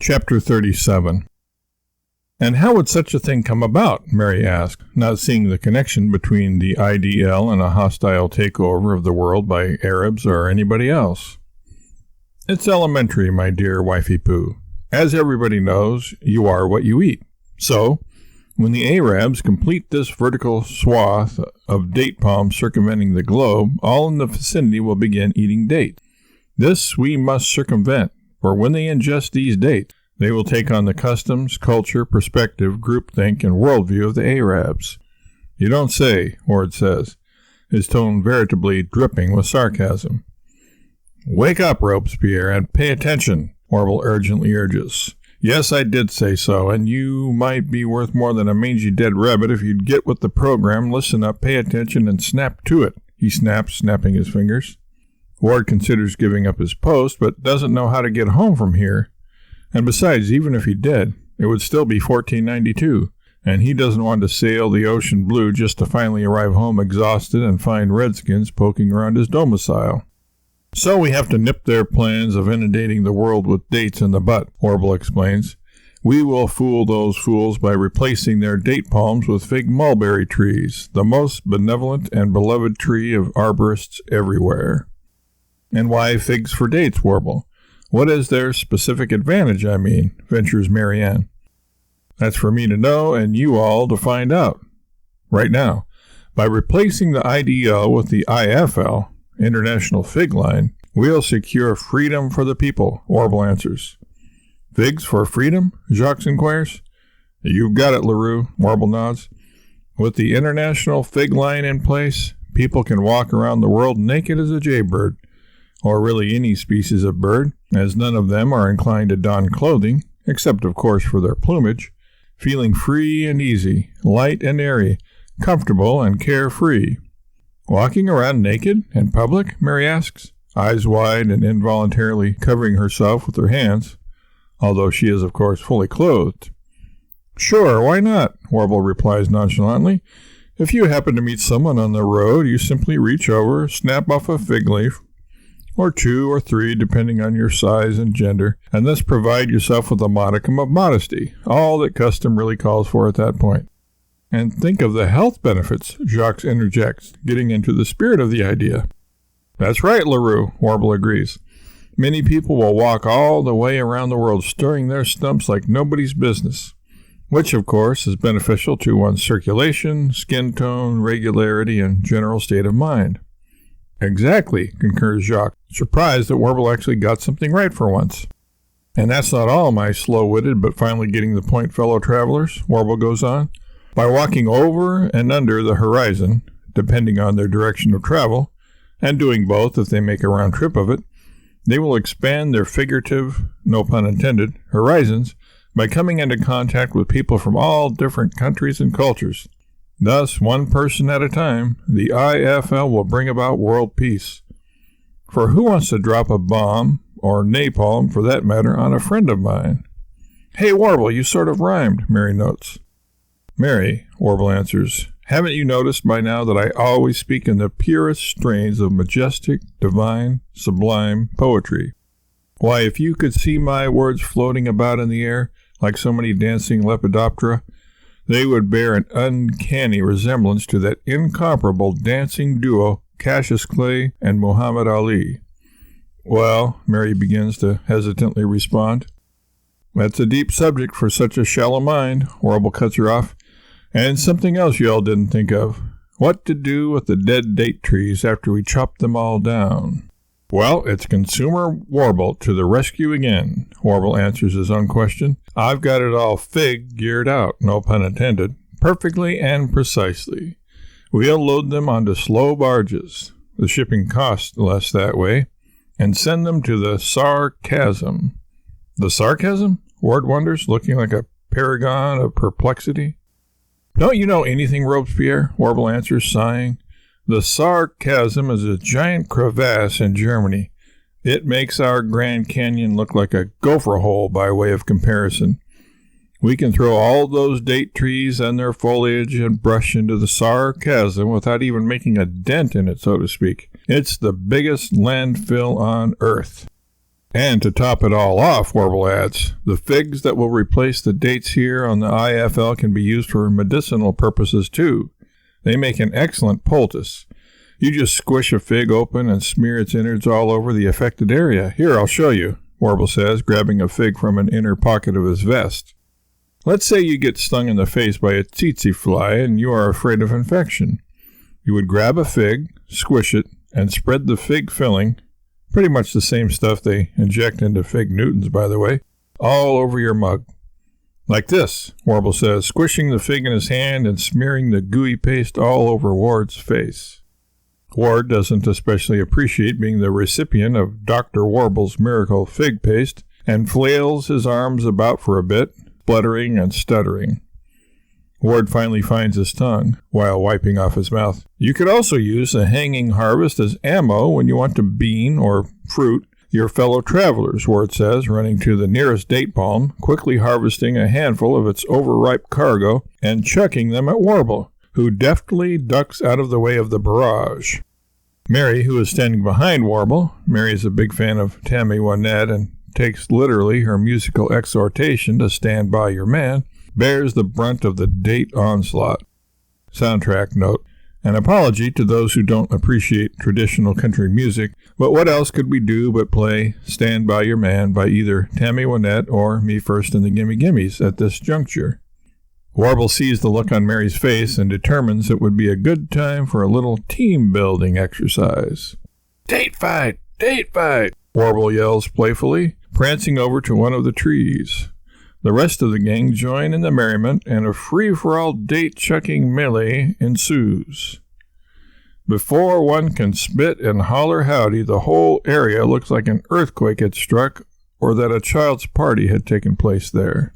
Chapter 37. And how would such a thing come about? Mary asked, not seeing the connection between the IDL and a hostile takeover of the world by Arabs or anybody else. It's elementary, my dear wifey Pooh. As everybody knows, you are what you eat. So, when the Arabs complete this vertical swath of date palms circumventing the globe, all in the vicinity will begin eating dates. This we must circumvent, for when they ingest these dates, they will take on the customs, culture, perspective, groupthink, and worldview of the Arabs. You don't say, Ward says, his tone veritably dripping with sarcasm. Wake up, Robespierre, and pay attention, Warble urgently urges. Yes, I did say so, and you might be worth more than a mangy dead rabbit if you'd get with the program, listen up, pay attention, and snap to it, he snaps, snapping his fingers. Ward considers giving up his post, but doesn't know how to get home from here. And besides, even if he did, it would still be 1492, and he doesn't want to sail the ocean blue just to finally arrive home exhausted and find redskins poking around his domicile. So we have to nip their plans of inundating the world with dates in the butt, Warble explains. We will fool those fools by replacing their date palms with fig mulberry trees, the most benevolent and beloved tree of arborists everywhere. And why figs for dates, Warble? What is their specific advantage, I mean, ventures Marianne. That's for me to know and you all to find out. Right now, by replacing the IDL with the IFL, International Fig Line, we'll secure freedom for the people, Warble answers. Figs for freedom? Jacques inquires. You've got it, LaRue, Warble nods. With the International Fig Line in place, people can walk around the world naked as a jaybird, or really any species of bird, as none of them are inclined to don clothing, except of course for their plumage, feeling free and easy, light and airy, comfortable and carefree. Walking around naked in public? Mary asks, eyes wide and involuntarily covering herself with her hands, although she is of course fully clothed. Sure, why not? Warble replies nonchalantly. If you happen to meet someone on the road, you simply reach over, snap off a fig leaf, or 2 or 3, depending on your size and gender, and thus provide yourself with a modicum of modesty, all that custom really calls for at that point. And think of the health benefits, Jacques interjects, getting into the spirit of the idea. That's right, LaRue, Warble agrees. Many people will walk all the way around the world stirring their stumps like nobody's business, which, of course, is beneficial to one's circulation, skin tone, regularity, and general state of mind. Exactly, concurs Jacques, surprised that Warble actually got something right for once. And that's not all, my slow-witted but finally getting the point fellow travelers, Warble goes on. By walking over and under the horizon, depending on their direction of travel, and doing both if they make a round trip of it, they will expand their figurative, no pun intended, horizons by coming into contact with people from all different countries and cultures. Thus, one person at a time, the IFL will bring about world peace. For who wants to drop a bomb, or napalm for that matter, on a friend of mine? Hey, Warble, you sort of rhymed, Mary notes. Mary, Warble answers, haven't you noticed by now that I always speak in the purest strains of majestic, divine, sublime poetry? Why, if you could see my words floating about in the air, like so many dancing lepidoptera, they would bear an uncanny resemblance to that incomparable dancing duo, Cassius Clay and Muhammad Ali. Well, Mary begins to hesitantly respond. That's a deep subject for such a shallow mind, Warble cuts her off. And something else you all didn't think of. What to do with the dead date trees after we chop them all down? Well, it's Consumer Warble to the rescue again, Warble answers his own question. I've got it all figured out, no pun intended, perfectly and precisely. We'll load them onto slow barges, the shipping costs less that way, and send them to the Sarcasm. The Sarcasm? Ward wonders, looking like a paragon of perplexity. Don't you know anything, Robespierre? Warble answers, sighing. The Sarcasm is a giant crevasse in Germany. It makes our Grand Canyon look like a gopher hole by way of comparison. We can throw all those date trees and their foliage and brush into the Sarcasm without even making a dent in it, so to speak. It's the biggest landfill on Earth. And to top it all off, Warble adds, the figs that will replace the dates here on the IFL can be used for medicinal purposes too. They make an excellent poultice. You just squish a fig open and smear its innards all over the affected area. Here, I'll show you, Warble says, grabbing a fig from an inner pocket of his vest. Let's say you get stung in the face by a tsetse fly and you are afraid of infection. You would grab a fig, squish it, and spread the fig filling, pretty much the same stuff they inject into fig Newtons, by the way, all over your mug. Like this, Warble says, squishing the fig in his hand and smearing the gooey paste all over Ward's face. Ward doesn't especially appreciate being the recipient of Dr. Warble's miracle fig paste and flails his arms about for a bit, spluttering and stuttering. Ward finally finds his tongue while wiping off his mouth. You could also use a hanging harvest as ammo when you want to bean or fruit your fellow travelers, Ward says, running to the nearest date palm, quickly harvesting a handful of its overripe cargo and chucking them at Warble, who deftly ducks out of the way of the barrage. Mary, who is standing behind Warble, Mary is a big fan of Tammy Wynette and takes literally her musical exhortation to stand by your man, bears the brunt of the date onslaught. Soundtrack note. An apology to those who don't appreciate traditional country music, but what else could we do but play Stand By Your Man by either Tammy Wynette or Me First and the Gimme Gimmes at this juncture? Warble sees the look on Mary's face and determines it would be a good time for a little team-building exercise. Date fight! Date fight! Warble yells playfully, prancing over to one of the trees. The rest of the gang join in the merriment, and a free-for-all date-chucking melee ensues. Before one can spit and holler howdy, the whole area looks like an earthquake had struck or that a child's party had taken place there.